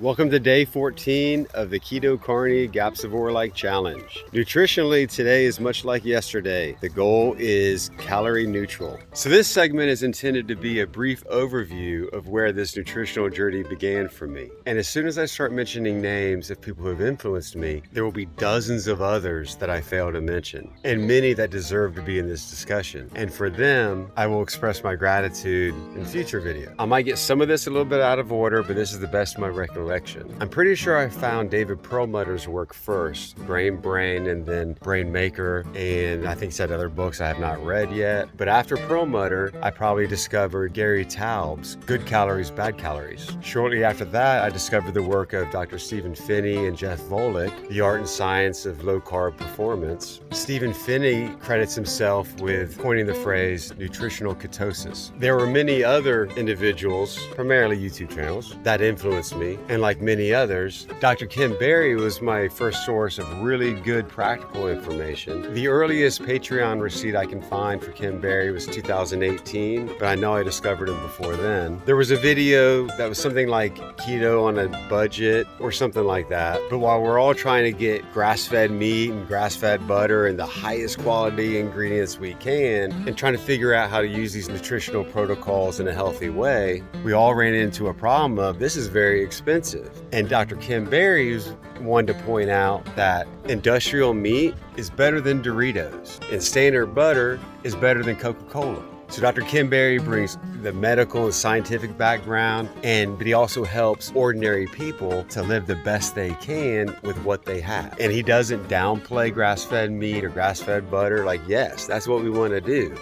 Welcome to day 14 of the Keto Carney Gapsivore-like challenge. Nutritionally, today is much like yesterday. The goal is calorie neutral. So this segment is intended to be a brief overview of where this nutritional journey began for me. And as soon as I start mentioning names of people who have influenced me, there will be dozens of others that I fail to mention, and many that deserve to be in this discussion. And for them, I will express my gratitude in future videos. I might get some of this a little bit out of order, but this is the best of my recollection. I'm pretty sure I found David Perlmutter's work first, Brain, and then Brain Maker, and I think he had other books I have not read yet. But after Perlmutter, I probably discovered Gary Taubes' Good Calories, Bad Calories. Shortly after that, I discovered the work of Dr. Stephen Phinney and Jeff Volek, The Art and Science of Low Carb Performance. Stephen Phinney credits himself with coining the phrase nutritional ketosis. There were many other individuals, primarily YouTube channels, that influenced me, and like many others, Dr. Kim Berry was my first source of really good practical information. The earliest Patreon receipt I can find for Kim Berry was 2018, but I know I discovered him before then. There was a video that was something like keto on a budget or something like that. But while we're all trying to get grass-fed meat and grass-fed butter and the highest quality ingredients we can, and trying to figure out how to use these nutritional protocols in a healthy way, we all ran into a problem of this is very expensive. And Dr. Kim Berry is one to point out that industrial meat is better than Doritos and standard butter is better than Coca-Cola. So Dr. Kim Berry brings the medical and scientific background, but he also helps ordinary people to live the best they can with what they have. And he doesn't downplay grass-fed meat or grass-fed butter. Like, yes, that's what we want to do.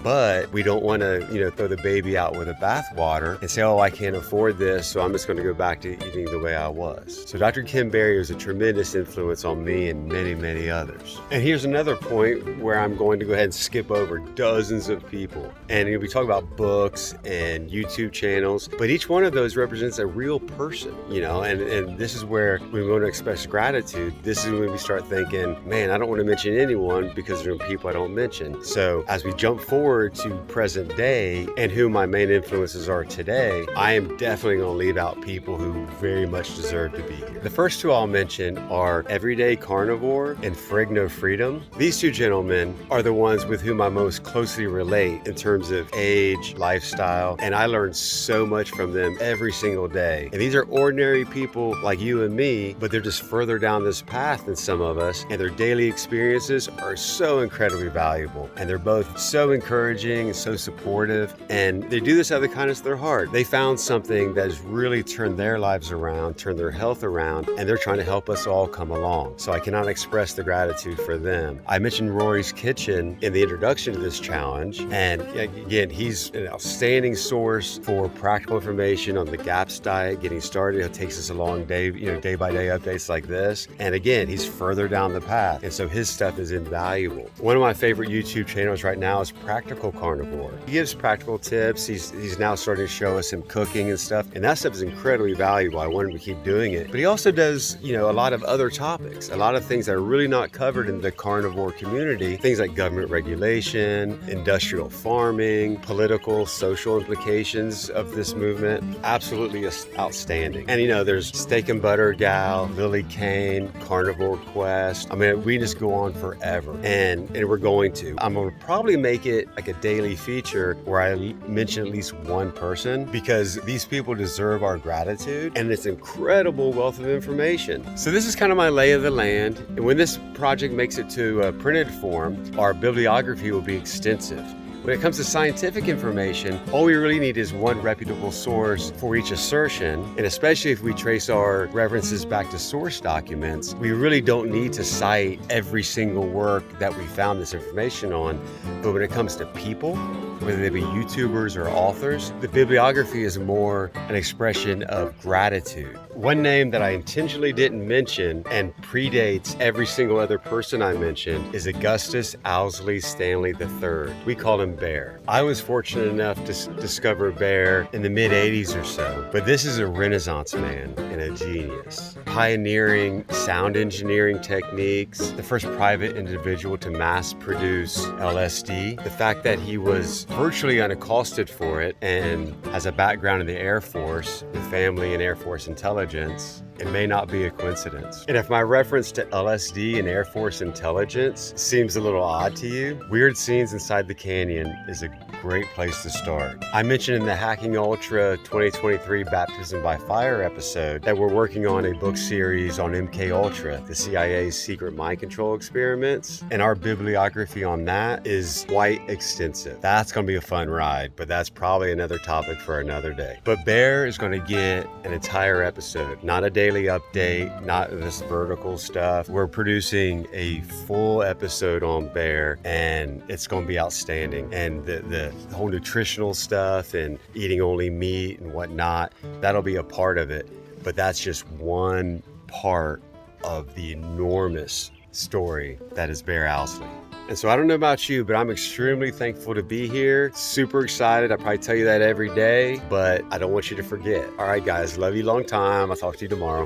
But we don't want to, throw the baby out with the bathwater and say, oh, I can't afford this, so I'm just going to go back to eating the way I was. So Dr. Kim Berry was a tremendous influence on me and many, many others. And here's another point where I'm going to go ahead and skip over dozens of people. And we talk about books and YouTube channels, but each one of those represents a real person, and this is where we want to express gratitude. This is when we start thinking, man, I don't want to mention anyone because there are people I don't mention. So as we jump forward to present day and who my main influences are today, I am definitely going to leave out people who very much deserve to be here. The first two I'll mention are Everyday Carnivore and Frigno Freedom. These two gentlemen are the ones with whom I most closely relate in terms of age, lifestyle, and I learn so much from them every single day. And these are ordinary people like you and me, but they're just further down this path than some of us, and their daily experiences are so incredibly valuable. And they're both so encouraging and so supportive, and they do this out of the kindness of their heart. They found something that has really turned their lives around, turned their health around, and they're trying to help us all come along. So I cannot express the gratitude for them. I mentioned Rory's Kitchen in the introduction to this challenge, and again, he's an outstanding source for practical information on the GAPS diet, getting started. It takes us along day by day updates like this. And again, he's further down the path. And so his stuff is invaluable. One of my favorite YouTube channels right now is Practical Carnivore. He gives practical tips. He's now starting to show us some cooking and stuff. And that stuff is incredibly valuable. I want him to keep doing it. But he also does, a lot of other topics, a lot of things that are really not covered in the carnivore community. Things like government regulation, industrial farming, political, social implications of this movement. Absolutely outstanding. And there's Steak and Butter Gal, Lily Kane, Carnivore Quest. I mean, we just go on forever. And we're going to. I'm going to probably make it like a daily feature where I mention at least one person because these people deserve our gratitude and it's incredible wealth of information. So this is kind of my lay of the land. And when this project makes it to a printed form, our bibliography will be extensive. When it comes to scientific information, all we really need is one reputable source for each assertion, and especially if we trace our references back to source documents, we really don't need to cite every single work that we found this information on. But when it comes to people, whether they be YouTubers or authors, the bibliography is more an expression of gratitude. One name that I intentionally didn't mention and predates every single other person I mentioned is Augustus Owsley Stanley III. We call him Bear. I was fortunate enough to discover Bear in the mid 80s or so, but this is a Renaissance man and a genius. Pioneering sound engineering techniques, the first private individual to mass produce LSD, the fact that he was virtually unaccosted for it and has a background in the Air Force with family and Air Force intelligence, it may not be a coincidence. And if my reference to LSD and Air Force intelligence seems a little odd to you, Weird Scenes Inside the Canyon is a great place to start. I mentioned in the Hacking Ultra 2023 Baptism by Fire episode that we're working on a book series on MK Ultra, the CIA's secret mind control experiments, and our bibliography on that is quite extensive. That's going to be a fun ride, but that's probably another topic for another day. But Bear is going to get an entire episode, not a daily update, not this vertical stuff. We're producing a full episode on Bear, and it's going to be outstanding. And the whole nutritional stuff and eating only meat and whatnot, that'll be a part of it. But that's just one part of the enormous story that is Bear Owsley. And so I don't know about you, but I'm extremely thankful to be here. Super excited. I probably tell you that every day, but I don't want you to forget. All right, guys, love you long time. I'll talk to you tomorrow.